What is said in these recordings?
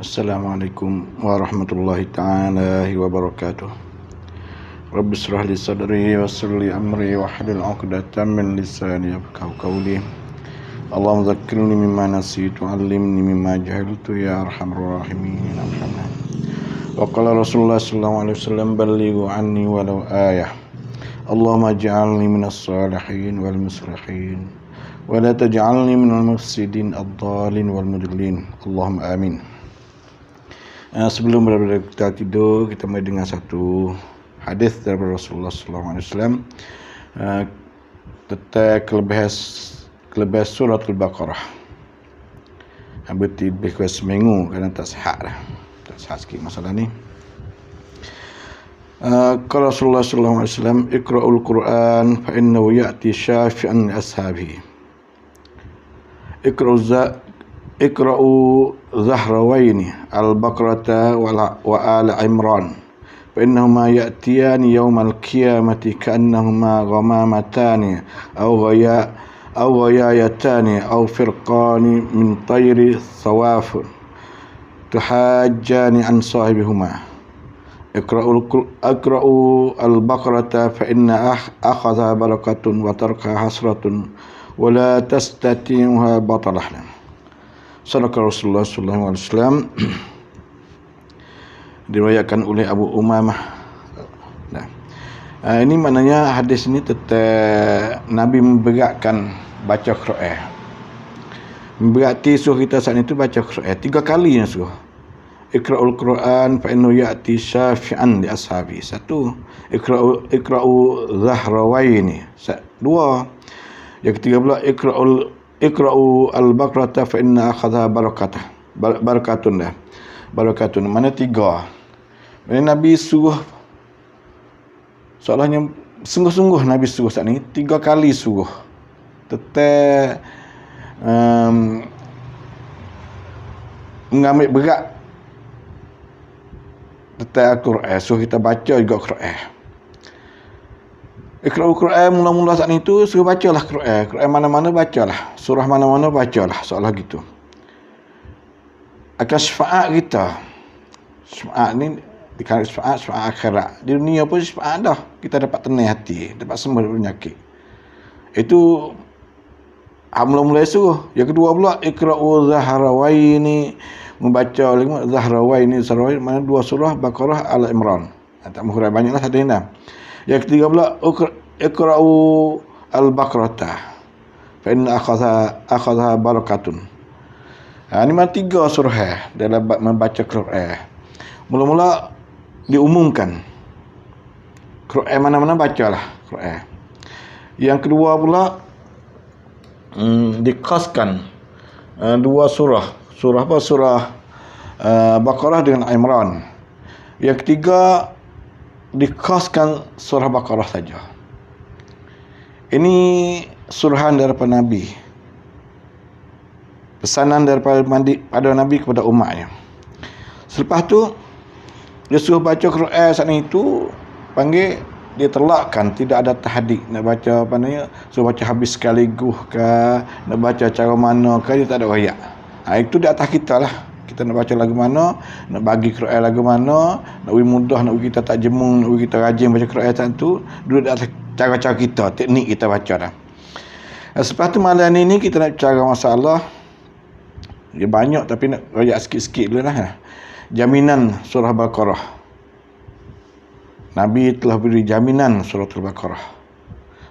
Assalamualaikum warahmatullahi ta'ala wabarakatuh. Rabbi israh li sadri wa yassir li amri wa hlul 'uqdatam min lisani yafqahu qawli. Allahumma dzakkirni mimma nasitu 'allimni mimma jahiltu ya arhamar rahimin. Alhamdulillah. Wa qala Rasulullah sallallahu alaihi wasallam ballighu anni walau ayah. Allahumma ij'alni minas salihin wal muslihin wa la taj'alni minal mufsidin ad-dhalin wal mudillin. Allahumma amin. Sebelum kita tidur, kita mari dengar satu hadis daripada Rasulullah SAW tentang kelebihan surat Al-Baqarah. Berarti lebih kurang seminggu kerana tak sihat dah. Tak sihat sikit masalah ni. Qala Rasulullah SAW, "Iqra'ul Qur'an fa innahu ya'ti syafi'an li ashabihi." Iqra'u Zahrawaini Al-Baqarata wa Al Imran fa innahuma ya'tiyani yawmal qiyamati ka'annahuma ghamamatani aw ghayayatani aw firqani min tayri sawaf tuhajjani an sahibihuma. Iqra'u Al-Baqarata fa inna akhadha barakatun wa tarkaha hasratun wa la tastati'uha batalah. Sadaqah Rasulullah sallallahu alaihi wasallam. Diriwayatkan oleh Abu Umamah. Nah, ini maknanya hadis ini tentang Nabi memberatkan baca Quran. Berarti suruh kita saat itu baca Quran 3 kali yang suruh. Iqra'ul Quran fa innahu ya'ti syafi'an li ashabi. 1. Iqra'u Zahrawaini. 2. Yang ketiga pula Iqra'u Al-Baqarata fa inna akhadha barakatun. Mana 3? Nabi suruh, soalnya sungguh-sungguh Nabi suruh saat ni 3 kali suruh. Tetap mengambil berat tentang Al-Quran. Suruh kita baca juga Quran. Iqra'ul Quran mula-mula saat itu suruh bacalah Quran. Quran mana-mana bacalah. Surah mana-mana bacalah. Soalah gitu. Akan syafaat kita. Syafaat ni dikatakan syafaat akhirat. Di dunia pun syafaat dah. Kita dapat tenang hati, dapat sembuh dari penyakit. Itu mula-mula suruh. Yang kedua pula Iqra'u Zahrawaini, membaca Zahrawaini mana 2 surah Baqarah Al Imran. Tak menghurai banyaklah satu ini. Yang ketiga pula Iqra'u Al-Baqarata fa inna akhadha barakatun. Ini mana 3 surah dalam membaca Quran. Mula-mula diumumkan Quran mana-mana bacalah Quran. Yang kedua pula dikaskan 2 surah. Surah apa? Surah Baqarah dengan Imran. Yang ketiga dikaskan surah Baqarah saja. Ini surahan daripada Nabi. Pesanan daripada Nabi kepada umatnya. Selepas tu dia suruh baca Quran saat itu, panggil dia telakkan, tidak ada tahdik nak baca apa namanya, suruh baca habis sekaligus ke, nak baca cara mana ke, dia tak ada royak. Itu di atas kita lah. Kita nak baca lagu mana, nak bagi Quran lagu mana, nak bagi mudah, nak bagi kita tak jemung, nak bagi kita rajin baca Quran tentu, duduk di atas cara-cara kita, teknik kita baca dah. Selepas tu malam ini kita nak bicara masalah, dia banyak tapi nak royak sikit-sikit dulu lah. Jaminan surah Baqarah. Nabi telah beri jaminan surah Al-Baqarah.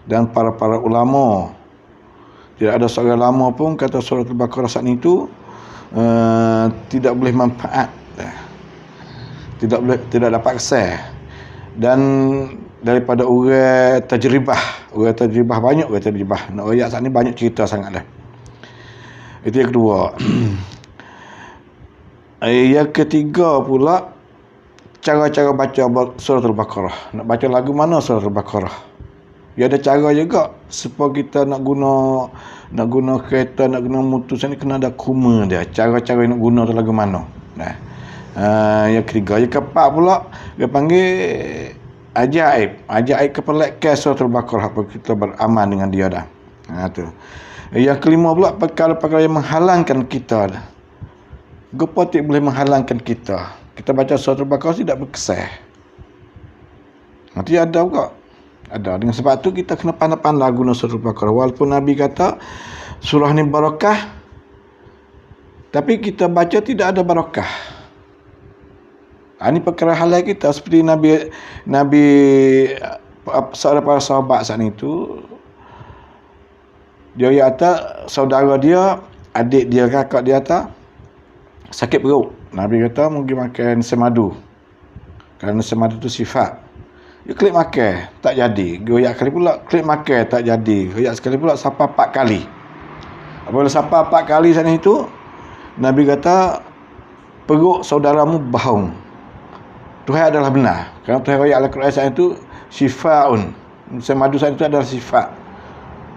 Dan para ulama, tidak ada seorang ulama pun kata surah Al-Baqarah saat itu tidak boleh manfaat, tidak dapat kesan. Dan daripada orang tajribah banyak orang tajribah nak royak saat ni banyak cerita sangat dah. Itu yang kedua. Yang ketiga pula cara-cara baca surah Al-Baqarah. Nak baca lagu mana surah Al-Baqarah? Dia ada cara juga supaya kita nak guna kereta, nak guna motor ni kena ada kuma dia. Cara-cara nak guna tu lagu mana. Nah. Yang ketiga, yang keempat pula dia panggil ajaib. Ajaib kepelekkan surah Al-Baqarah apa kita beramal dengan dia dah. Tu. Yang kelima pula perkara-perkara yang menghalangkan kita Gepa tidak boleh menghalangkan kita. Kita baca surah Al-Baqarah tidak berkesah. Nanti ada juga. Ada. Dengan sebab tu kita kena pandai-pandai guna surah Al-Baqarah. Walaupun Nabi kata surah ni barakah, tapi kita baca tidak ada barakah. Ini perkara halal kita. Seperti Nabi para sahabat saat itu, dia kata saudara dia, adik dia, kakak dia kata sakit perut. Nabi kata mungkin makan semadu. Kerana semadu tu sifat. Dia klik makan, tak jadi. Goyak kali pula, klik makan, tak jadi. Goyak sekali pula, sapa 4 kali. Apabila sapa 4 kali sana itu, Nabi kata, perut saudaramu bahaung. Tuhan adalah benar. Kerana Tuhan goyak Al-Quran sana itu, syifaun. Semadu sana itu adalah sifat.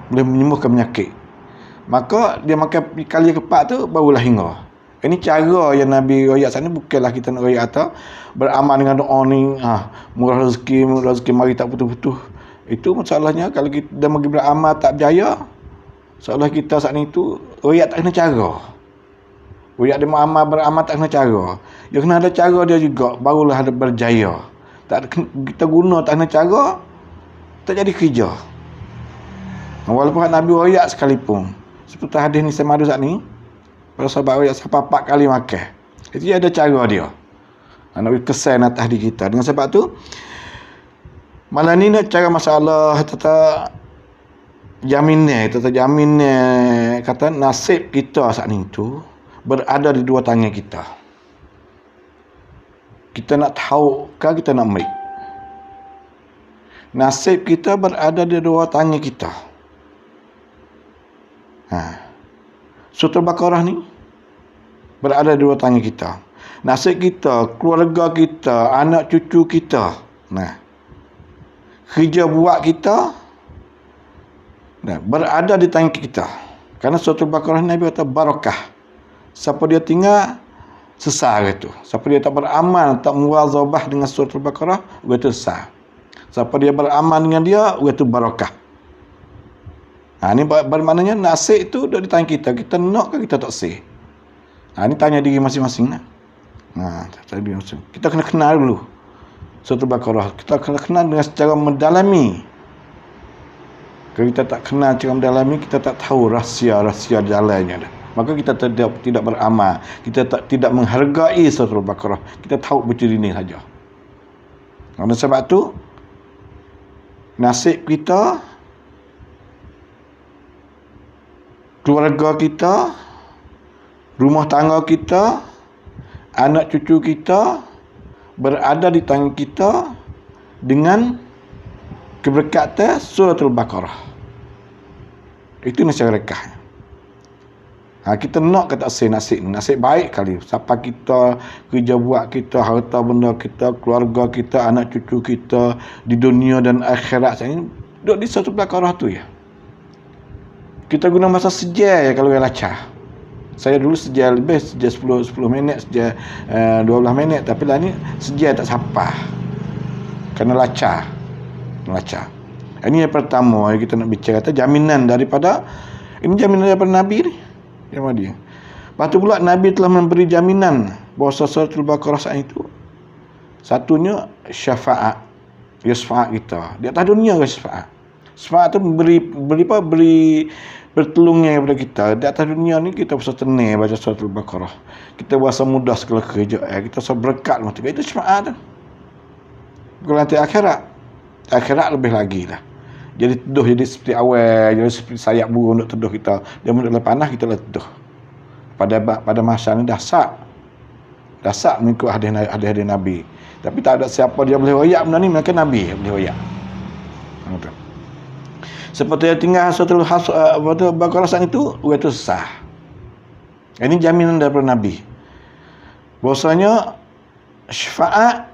Boleh menyembuhkan penyakit. Maka, dia makan kali keempat tu, barulah hingga. Ini cara yang Nabi royak sana, bukanlah kita nak royak atau beramal dengan doa ni, murah rezeki mari tak putus-putus. Itu masalahnya kalau kita dah bagi beramal tak berjaya, seolah kita saat ni tu royak tak kena cara. Royak dia beramal tak kena cara. Dia kena ada cara dia juga, barulah ada berjaya. Kita guna tak kena cara, tak jadi kerja. Walaupun Nabi royak sekalipun, seperti hadis ni saya madu saat ni, para sahabat royak sampai 4 kali makan. Itu ada cara dia. Nak kesan atas diri kita. Dengan sebab tu, malam ni nak cara masalah tentang jaminnya, kata nasib kita saat ni tu berada di 2 tangan kita. Kita nak tahu ke kita nak ambil. Nasib kita berada di 2 tangan kita. Surah Al-Baqarah ni berada di 2 tangan kita. Nasib kita, keluarga kita, anak cucu kita. Kerja buat kita berada di tangan kita. Kerana surah Al-Baqarah ni Nabi kata barakah. Siapa dia tinggal, sesar itu. Siapa dia tak beramal, tak muwazabah dengan surah Al-Baqarah, itu sesar. Siapa dia beramal dengan dia, itu barakah. Ini bermaknanya nasib itu duduk di tangan kita. Kita nak ke kita tak sih? Ini tanya diri masing-masing. Kita kena kenal dulu surah Al-Baqarah. Kita kena kenal dengan secara mendalami. Kalau kita tak kenal secara mendalami, kita tak tahu rahsia-rahsia jalannya. Maka kita tidak beramal. Kita tidak menghargai surah Al-Baqarah. Kita tahu betul ini saja. Oleh sebab tu, nasib kita, keluarga kita, rumah tangga kita, anak cucu kita berada di tangan kita dengan keberkatan surah Al-Baqarah. Itu nasib rekah. Kita nak kata nasib baik kali. Siapa kita, kerja buat kita, harta benda kita, keluarga kita, anak cucu kita di dunia dan akhirat ini duduk di surah Al-Baqarah tu ya. Kita guna masa sejam ya kalau yang lacah. Saya dulu sejam lebih, sejam 10 minit, sejam 12 minit. Tapi lah ni sejam tak sampai. Kerana lacah. Ini yang pertama yang kita nak bicara. Jaminan daripada, ini jaminan daripada Nabi ni. Yang mana dia? Lepas tu pula Nabi telah memberi jaminan bahawa surah Al-Baqarah saat itu. Satunya syafaat. Dia syafaat kita. Di atas dunia ke syafaat. Syafaat tu beri bertolongnya kepada kita. Di atas dunia ni kita bisa tenang baca surah Al-Baqarah. Kita berasa mudah segala kerja. Kita bisa berkat. Itu syafaat tu. Kalau nanti akhirat lebih lagi lah. Jadi teduh, jadi seperti awal, jadi seperti sayap burung untuk teduh kita. Dia mula panas, kita lah teduh. Pada masa ni dahsyat mengikut hadis Nabi. Tapi tak ada siapa dia boleh royak benda ni, melainkan Nabi boleh royak. Seperti yang tinggal surah Al-Baqarah saat itu, itu sah. Ini jaminan daripada Nabi. Bahasanya syafaat,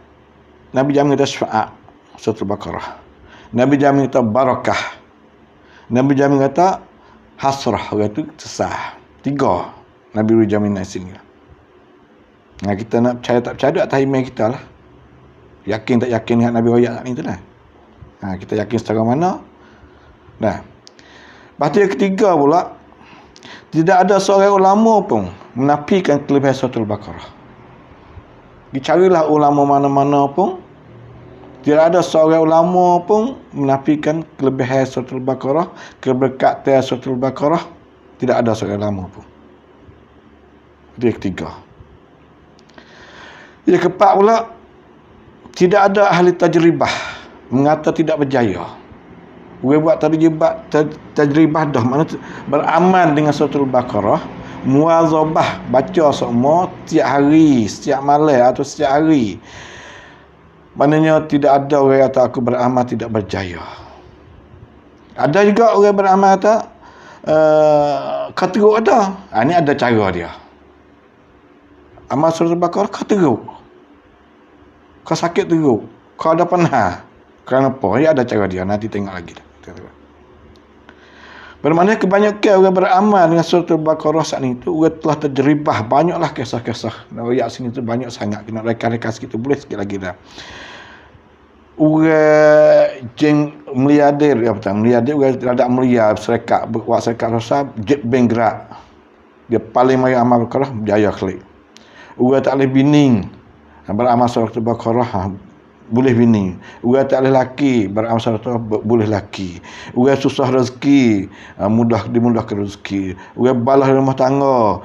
Nabi jamin kita syafaat surah Al-Baqarah. Nabi jamin kata barakah. Nabi jamin kata hasrah, itu sah. 3 Nabi beri jaminan sini. Kita nak percaya tak percaya atas iman kita lah. Yakin tak yakin dengan Nabi royak ni tu lah. Kita yakin secara mana. Lepas tu yang ketiga pula, Tidak ada seorang ulama pun menafikan kelebihan suratul Baqarah. Dicarilah ulama mana-mana pun, tidak ada seorang ulama pun menafikan kelebihan suratul Baqarah, keberkatan suratul Baqarah. Tidak ada seorang ulama pun. Itu yang ketiga. Yang keempat pula, tidak ada ahli tajribah mengata tidak berjaya. Orang buat tajribah dah, mana beramal dengan suratul Baqarah, muazabah baca semua setiap hari, setiap malam atau setiap hari. Maknanya tidak ada orang kata aku beramal tidak berjaya. Ada juga orang beramal kata kau teruk ada. Ini ada cara dia. Amal suratul Baqarah kau teruk. Kau sakit teruk. Kau ada panah. Kenapa? Ya ada cara dia. Nanti tengok lagi. Bermakna kebanyakan orang beramal dengan suratul Baqarah saat itu, orang telah terjeribah. Banyaklah kisah-kisah. Ayat sini tu banyak sangat. Kena rekan-rekan sikit tu. Boleh sikit lagi dah. Orang jeng miliarder, miliarder orang terhadap miliar serikat, buat serikat rasa, jet bank gerak. Dia paling banyak amal Baqarah, berjaya klik. Orang tak boleh bining, beramal suratul Baqarah, boleh bini. Orang tak boleh laki, beramal suratul Baqarah, boleh laki. Orang susah rezeki, dimudahkan rezeki. Orang balas rumah tangga,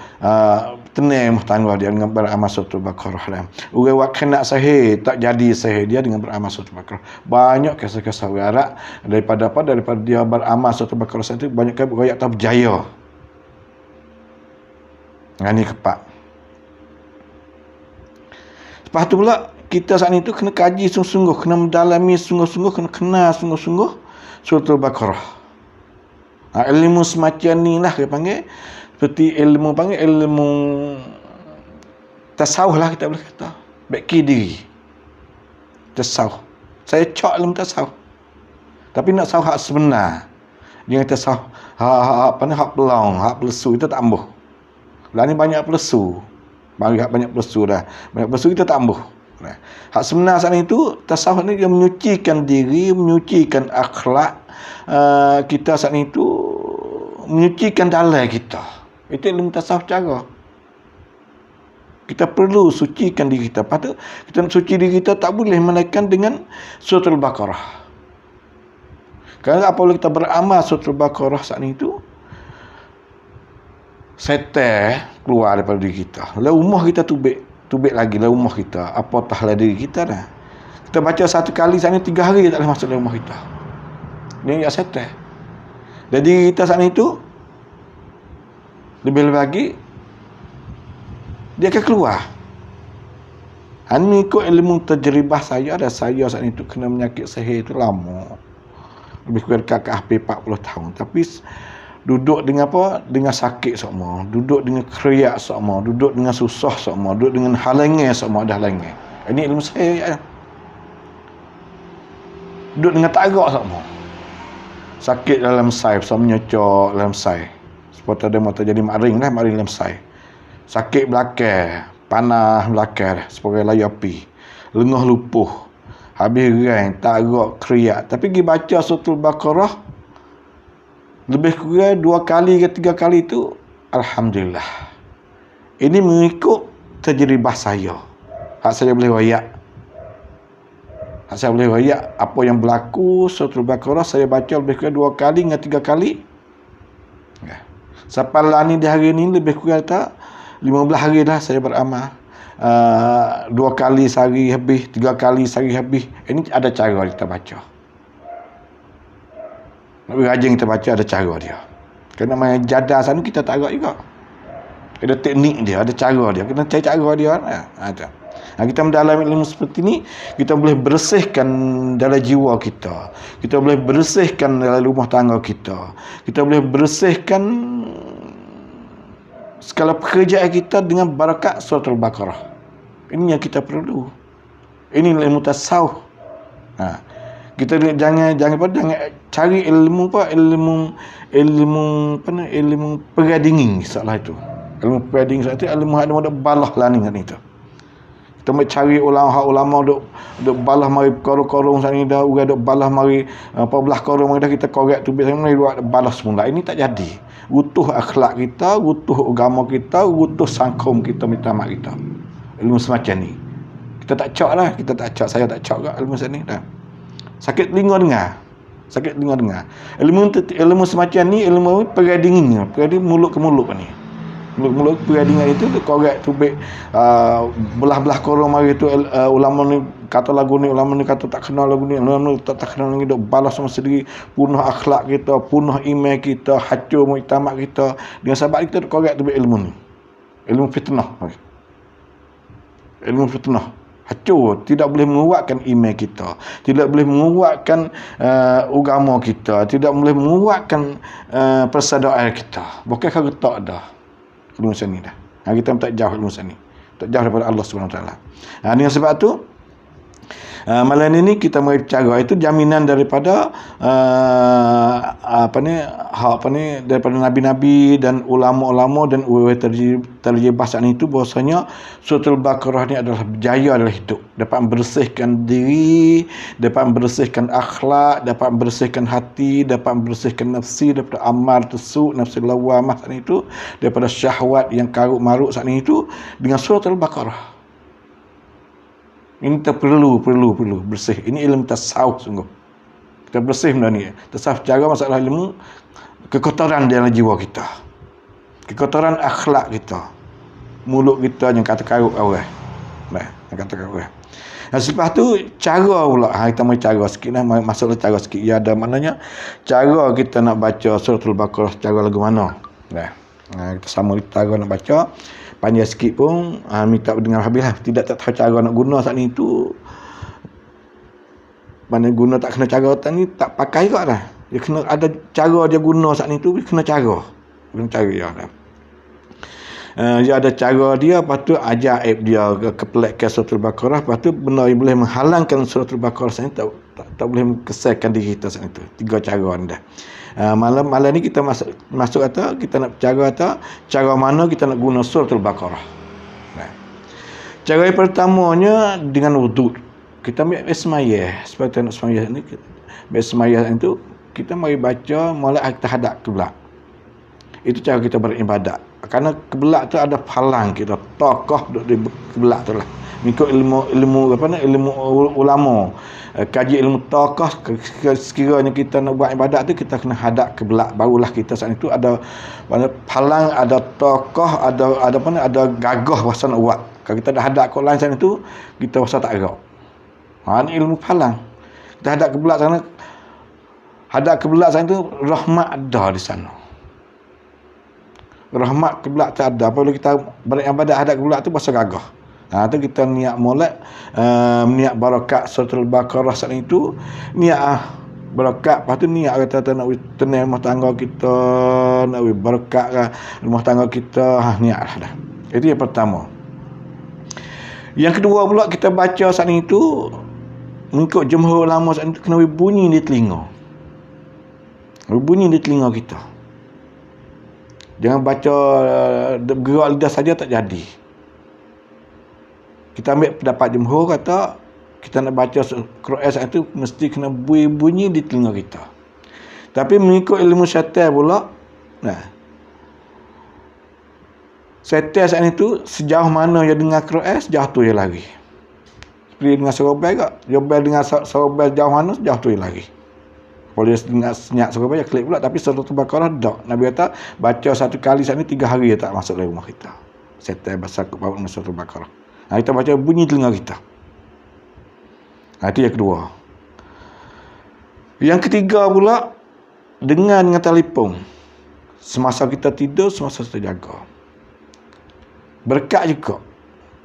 tenang rumah tangga dia dengan beramal suratul Baqarah. Orang buat kena sahih, tak jadi sahih dia dengan beramal suratul Baqarah. Banyak kisah-kisah orang Arab daripada dia beramal suratul Baqarah itu banyak orang tak berjaya. Ini keempat. Lepas tu pula kita saat itu kena kaji sungguh-sungguh, kena mendalami sungguh-sungguh, kena kenal sungguh-sungguh suratul Baqarah. Ilmu semacam ni lah kita panggil, seperti ilmu tasawuf lah kita boleh kata. Beki diri. Tasawuf. Saya cak ilmu tasawuf. Tapi nak tasawuf hak sebenar. Dia kata tasawuf hak pelong, hak pelesu kita tak ambuh. Lah ni banyak pelesu. Banyak pelesu dah. Banyak pelesu kita tak ambuh. Hak sebenar saat itu, tasawuf ni dia menyucikan diri, menyucikan akhlak kita saat itu, menyucikan dalam kita. Itu ilmu tasawuf cara. Kita perlu sucikan diri kita. Lepas tu, kita nak suci diri kita tak boleh melainkan dengan suratul Baqarah. Kerana apabila kita beramal suratul Baqarah saat itu, setan keluar daripada diri kita. Lalu rumah kita tubik lagi lah rumah kita. Apatahlah diri kita dah. Kita baca satu kali saat ni 3 hari tak boleh masuk dalam rumah kita. Dia ingat setan. Jadi kita saat itu lebih lagi dia akan keluar. Ini ikut ilmu tajribah saya, ada saya saat itu kena penyakit sihir itu lama. Lebih kurang ke hampir 40 tahun. Tapi duduk dengan apa? Dengan sakit semua. Duduk dengan keriak semua. Duduk dengan susah semua. Duduk dengan halangan semua. Ada halangan. Ini ilmu saya. Duduk dengan tak agak semua. Sakit dalam sai. Sama menyocok dalam sai. Seperti ada mata jadi maring lah. Maring dalam sai. Sakit belakang. Panah belakang. Sebagai layu api. Lengah lupuh. Habis rang. Tak agak keriak. Tapi pergi baca suratul Baqarah. Lebih kurang 2 kali ke 3 kali itu, alhamdulillah. Ini mengikut tajribah saya. Hak saya boleh wayak. Apa yang berlaku suratul Baqarah saya baca lebih kurang 2 kali dengan 3 kali. Ya. Sampai lah ni di hari ni lebih kurang tak 15 hari dah saya beramal. 2 kali sehari habis, 3 kali sehari habis. Ini ada cara kita baca. Rajin kita baca ada cara dia. Kerana main jadah sana kita tak agak juga. Ada teknik dia, ada cara dia. Kita cari cara dia. Kita mendalami ilmu seperti ni, kita boleh bersihkan dalam jiwa kita. Kita boleh bersihkan dalam rumah tangga kita. Kita boleh bersihkan segala pekerjaan kita dengan barakat suratul Baqarah. Ini yang kita perlu. Ini ilmu tasawuf. Kita jangan cari ilmu peradinging salah itu. Ilmu peradinging salah itu ilmu ada balah lah ni kan itu. Kita mau cari ulama duk balah mari korong-korong sana dah, urang duk balah mari apa belah korong dah kita korek tubik sana mari buat balah semula. Ini tak jadi. Utuh akhlak kita, utuh agama kita, utuh sangkum kita, mujtama kita. Ilmu semacam ni. Kita tak cak lah, saya tak cak kat ilmu sini dah. Sakit telinga dengar. Sakit telinga dengar. Ilmu semacam ni, ilmu peradingan, mulut ke mulut ni. Mulut peradingan itu korek tubik belah-belah korang mari tu ulama ni kata lagu ni, ulama ni kata tak kenal lagu ni, ulama ni tak kenal lagi, dok balas sama sendiri, punah akhlak kita, punah iman kita, hancur mujtama kita. Dengan sebab kita korek tubik ilmu ni. Ilmu fitnah. Ilmu fitnah. Hancur, tidak boleh menguatkan iman kita, tidak boleh menguatkan agama kita, tidak boleh menguatkan persaudaraan kita. Bukan kata tak dah ilmu seni dah. Kita tak jauh ilmu seni, tak jauh daripada Allah Subhanahu Wa Taala. Dengan sebab tu malam ini kita mari cara itu jaminan daripada daripada nabi-nabi dan ulama-ulama dan terjebah saat itu bahwasanya suratul Baqarah ni adalah berjaya dalam hidup, dapat membersihkan diri, dapat membersihkan akhlak, dapat membersihkan hati, dapat membersihkan nafsi daripada amar tusuk, nafsi lawamah saat itu, daripada syahwat yang karut marut saat itu dengan suratul Baqarah. Ini kita perlu bersih. Ini ilmu tasawuf sungguh. Kita bersih benda ni. Tasawuf cara masalah ilmu kekotoran dalam jiwa kita. Kekotoran akhlak kita. Mulut kita yang kata karut orang. Yang kata karut orang. Dan selepas tu cara pula. Kita mahu cara sikit lah. Masalah cara sikit. Ya ada maknanya cara kita nak baca suratul Baqarah cara lagu mana. Kita sama cara nak baca. Panjang sikit pun minta dengar habis lah. Tidak tak tahu cara nak guna saat ni tu, mana guna tak kena cara tak ni tak pakai kot lah. Dia kena ada cara dia guna saat ni tu, dia kena cara dia lah. Dia ada cara dia, lepas tu ajaib dia kepelakkan suratul Baqarah, lepas tu benda yang boleh menghalangkan suratul Baqarah saat ni tak boleh kesahkan diri kita saat itu. 3 cara anda. Malam ni kita masuk kata kita nak cara mana kita nak guna suratul Baqarah. Cara yang pertamanya dengan wuduk. Kita ambil bismillah. Seperti nak bismillah ni, bismillah itu kita mari baca mulai kita hadap kiblat. Itu cara kita beribadat. Kerana kiblat tu ada palang kita, tokoh duduk di kiblat tu lah. Mengikut ilmu ulama, kaji ilmu tokoh, sekiranya kita nak buat ibadat tu kita kena hadap kiblat, barulah kita saat itu ada palang, ada tokoh, ada gagah bahasa nak buat. Kalau kita dah hadap kat lain saat itu, kita rasa tak gerak. Ini ilmu palang. Kita hadap kiblat sana, hadap kiblat sana itu rahmat ada di sana. Rahmat kiblat tak ada. Apabila kita beribadat hadap kiblat tu bahasa gagah. Tu kita niat molek, niat barakat suratul Baqarah saat itu, niat barakat, lepas tu niat kata nak tenang rumah tangga kita, nak barakat rumah tangga kita, niat lah dah. Itu yang pertama. Yang kedua pula kita baca saat itu mengikut jumhur ulama saat itu kena bunyi di telinga. Bunyi di telinga kita. Jangan baca bergerak lidah saja tak jadi. Kita ambil pendapat jumhur kata kita nak baca Quran saat itu mesti kena bunyi di telinga kita. Tapi mengikut ilmu syaitan pula, syaitan saat itu sejauh mana dia dengar Quran, sejauh tu dia lari. Seperti dengan suara bel ke? Dia bel dengan suara bel sejauh mana, sejauh tu dia lari. Kalau dia dengar senyap suara bel, dia klik pula. Tapi suratul Baqarah tak. Nabi kata baca satu kali saat ini 3 hari dia tak masuk dalam rumah kita. Syaitan bersakut bawa dengan suratul Baqarah. Kita baca bunyi telinga kita. Itu yang kedua. Yang ketiga pula, dengan telefon. Semasa kita tidur, semasa kita jaga. Berkat juga.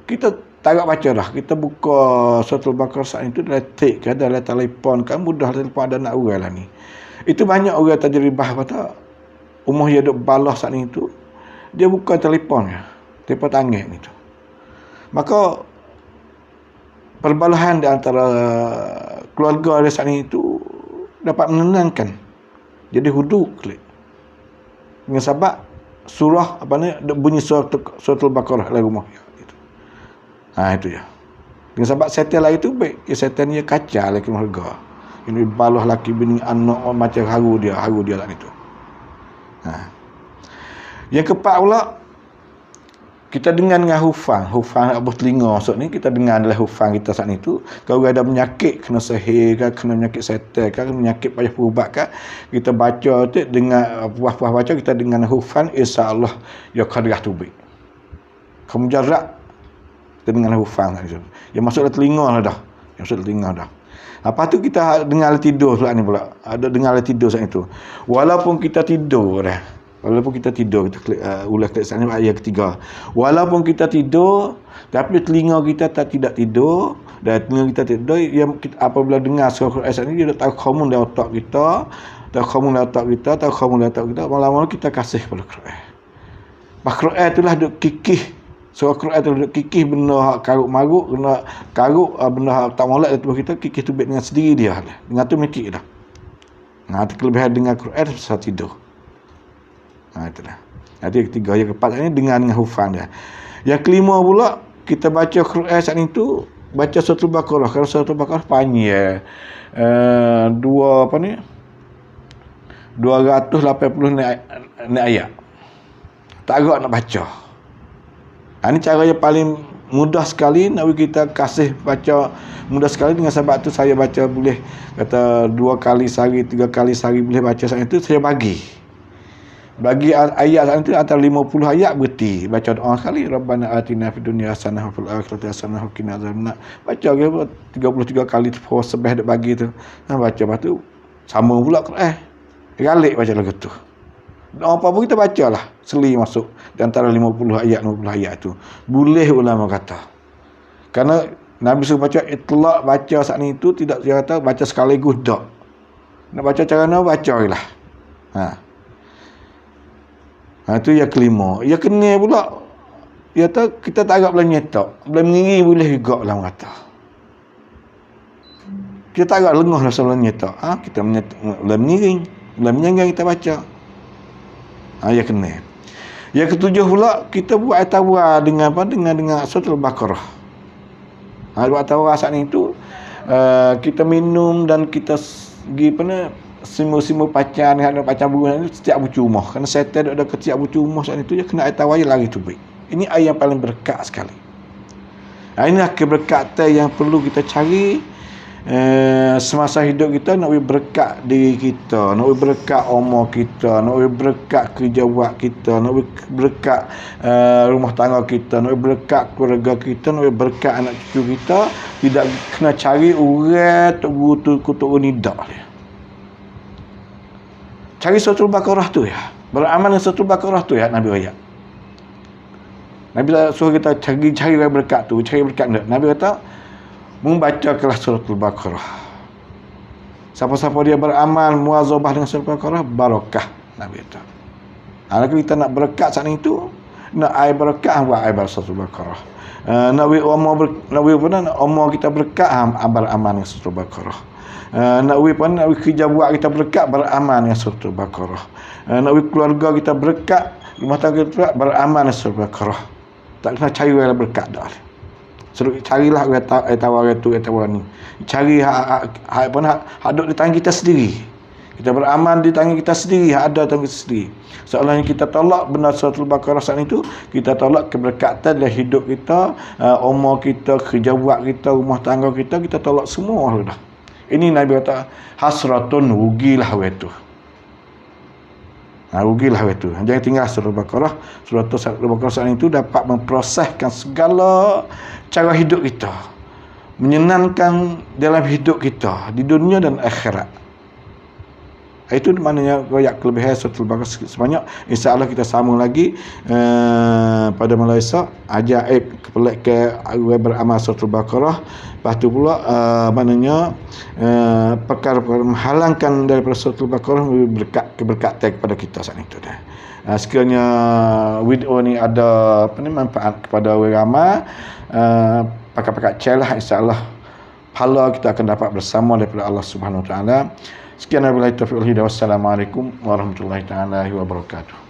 Kita tak baca dah. Kita buka suratul Baqarah saat itu dalam tik ke, dalam telefon kan, mudah telefon ada nak urai lah ni. Itu banyak orang tajribah kata, umur dia duk balas saat itu, dia buka telefon ya. Telefon tangan itu. Maka perbalahan di antara keluarga dia saat itu dapat menenangkan. Jadi huduk klik. Dengan sebab surah bunyi suratul Baqarah dalam rumah itu. Itu ya. Dengan sebab setan lagi tu baik, setan dia kacau lagi keluarga. Ini balah laki bini anak macam haru dia saat itu. Yang keempat pula, kita dengar dengan hufang abuh telinga. Maksud ni kita dengar adalah hufang kita saat itu. Kalau ada penyakit, kena sihir ke, kena penyakit setan ke, penyakit payah berubat ke, kita baca tu dengan puas-puas baca, kita dengan hufang, insya-Allah ya qadirah tubik. Kemujarrad kita dengan hufang saat itu. Yang masuk dalam telinga lah dah. Yang masuk dalam telinga dah. Lepas tu kita dengar tidur pula ni pula. Ada dengar tidur saat itu. Walaupun kita tidur dah. Walaupun kita tidur, kita ulas ke sana ayat ketiga. Walaupun kita tidur, tapi telinga kita tidak tidur, dan telinga kita tidur, yang kita, apabila dengar surah Quran ni, dia tahu khomun dalam otak kita, malam-malam kita kasih kepada Quran. Bah Quran itulah duk kikih. Surah Quran tu duk kikih benda karuk-maruk, benda karuk, benda tak molek dalam kita, kikih tu dengan sendiri dia. Dengan tu mikir dah. Nah, kelebihan dengan Quran pasal tidur. Itulah. Yang ketiga, yang keempat ni dengan hufan dia. Yang kelima pula, kita baca Quran saat itu, baca surah Al-Baqarah. Kalau surah Al-Baqarah panjang. 280 ni ayat. Tak agak nak baca. Ini cara yang paling mudah sekali nak kita kasih baca mudah sekali. Dengan sebab tu saya baca boleh kata 2 kali sehari, 3 kali sehari boleh baca saat itu, saya bagi ayat saat itu antara 50 ayat berhenti baca doa sekali, Rabbana atina fid dunya hasanah wa fil akhirati hasanah wa qina adzabannar. Baca ke 33 kali sebab dak bagi tu. Baca lepas tu sama pula Quran. Galik baca lagu tu. Doa apa pun kita bacalah, seli masuk di antara 50 ayat tu. Boleh ulama kata. Kerana Nabi suruh baca itlaq, baca saat ni itu tidak dia kata baca sekaligus dak. Nak baca cara mana bacalah. Itu yang kelima. Yang kena pula, kita tak agak boleh nyetak. Boleh mengiri boleh juga lah kata. Kita tak agak lengah lah sebelum nyetak. Kita boleh mengiring, boleh menyanggang kita baca. Yang kena. Yang ketujuh pula, kita buat tawar dengan apa? Dengan surah Al-Baqarah. Buat tawar saat ni itu, kita minum dan kita pergi simu-simu pacar ni, ada pacar burung ni setiap bucu rumah. Kerana setan ada setiap bucu rumah saat itu, dia kena air tawar lari tu baik. Ini air yang paling berkat sekali. Inilah keberkatan yang perlu kita cari semasa hidup kita. Nak beri berkat diri kita, nak beri berkat umur kita, nak beri berkat kerja buat kita, nak beri berkat rumah tangga kita, nak beri berkat keluarga kita, nak beri berkat anak cucu kita. Tidak kena cari orang tu kutuk nidak dia. Cari surah Al-Baqarah tu ya. Beramal dengan surah Al-Baqarah tu ya Nabi ayat. Nabi suruh kita cari berkat tu, cari berkat tak. Nabi kata membacakanlah surah Al-Baqarah. Siapa-siapa dia beramal muazabah dengan surah Al-Baqarah, barakah Nabi kata. Kalau kita nak berkat saat itu, nak air berkat, buat air surah Al-Baqarah. Nak umur kita berkat, beramal dengan surah Al-Baqarah. Nak kerja buat kita berkat, beramal dengan surah Al-Baqarah. Nak keluarga kita berkat, rumah tangga kita berkat, beramal dengan surah Al-Baqarah. Tak kena cari orang berkat dah. Carilah tawar ni. Cari hak duduk di tangan kita sendiri. Kita beramal di tangan kita sendiri, hak ada tangan kita sendiri. Seolah kita tolak benda surah Al-Baqarah saat itu, kita tolak keberkatan dalam hidup kita, umur kita, kerja buat kita, rumah tangga kita tolak semua dah. Ini Nabi kata hasratun, rugilah itu. Rugilah itu. Jangan tinggal surah Al-Baqarah. Surah Al-Baqarah saat itu dapat memproseskan segala cara hidup kita, menyenangkan dalam hidup kita di dunia dan akhirat. Itu maknanya royak kelebihan surah Al-Baqarah sebanyak. InsyaAllah kita sambung lagi pada malam esok. Ajaib ke beramal surah Al-Baqarah. Lepas tu pula maknanya perkara menghalangkan daripada surah Al-Baqarah keberkatan kepada kita saat itu dah. Sekiranya video ni ada manfaat kepada orang ramai, pakar-pakar celah, insya-Allah pahala kita akan dapat bersama daripada Allah Subhanahu Wa Taala. Sekian wabillahi taufiq wal hidayah. Wassalamualaikum warahmatullahi taala wabarakatuh.